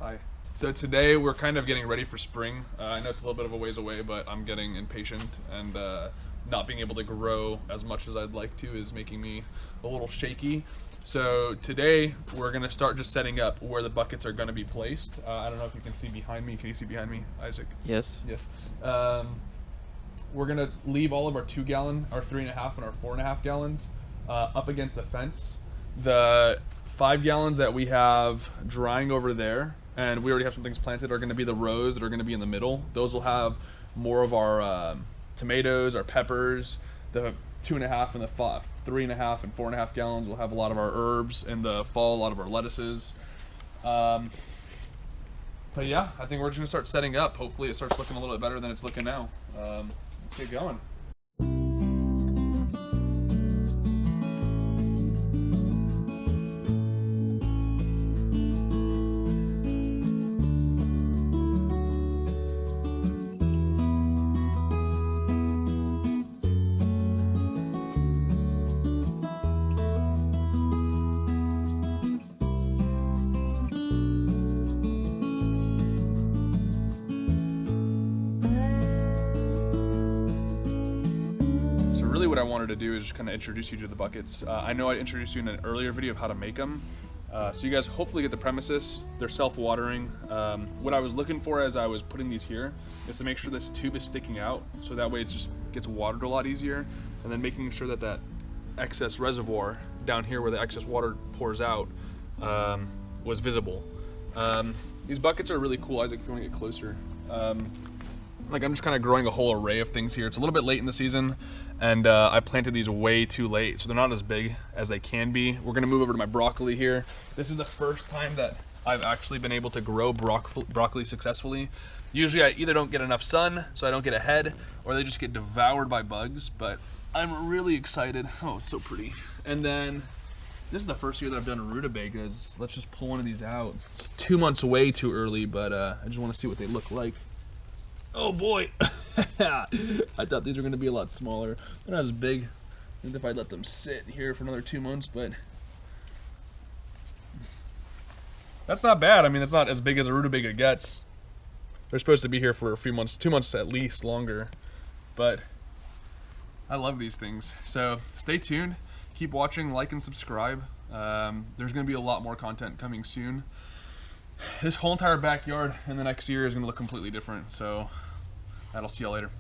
Hi. So today we're kind of getting ready for spring. I know it's a little bit of a ways away, but I'm getting impatient, and not being able to grow as much as I'd like to is making me a little shaky. So today we're gonna start just setting up where the buckets are gonna be placed. I don't know if you can see behind me. Can you see behind me, Isaac? Yes. Yes. We're gonna leave all of our 2 gallon, our 3.5 and our 4.5 gallons up against the fence. The 5 gallons that we have drying over there, and we already have some things planted, are gonna be the rows that are gonna be in the middle. Those will have more of our tomatoes, our peppers. The 2.5 and the 3.5 and 4.5 gallons will have a lot of our herbs. In the fall, a lot of our lettuces. But yeah, I think we're just gonna start setting up. Hopefully it starts looking a little bit better than it's looking now. Let's get going. Really what I wanted to do is just kind of introduce you to the buckets. I know I introduced you in an earlier video of how to make them. So you guys hopefully get the premises. They're self-watering. What I was looking for as I was putting these here is to make sure this tube is sticking out, so that way it just gets watered a lot easier, and then making sure that that excess reservoir down here where the excess water pours out was visible. These buckets are really cool. Isaac, if you want to get closer. Like, I'm just kind of growing a whole array of things here. It's a little bit late in the season, and I planted these way too late, so they're not as big as they can be. We're gonna move over to my broccoli here. This is the first time that I've actually been able to grow broccoli successfully. Usually I either don't get enough sun, so I don't get ahead, or they just get devoured by bugs, but I'm really excited. Oh, it's so pretty. And then this is the first year that I've done a rutabagas. Let's just pull one of these out. It's 2 months way too early, but I just wanna see what they look like. Oh boy, I thought these were gonna be a lot smaller. They're not as big. I think if I'd let them sit here for another 2 months, but that's not bad. I mean, it's not as big as a rutabaga gets. They're supposed to be here for a few months, 2 months at least longer, but I love these things. So stay tuned, keep watching, like and subscribe. There's gonna be a lot more content coming soon. This whole entire backyard in the next year is gonna look completely different, so I'll see y'all later.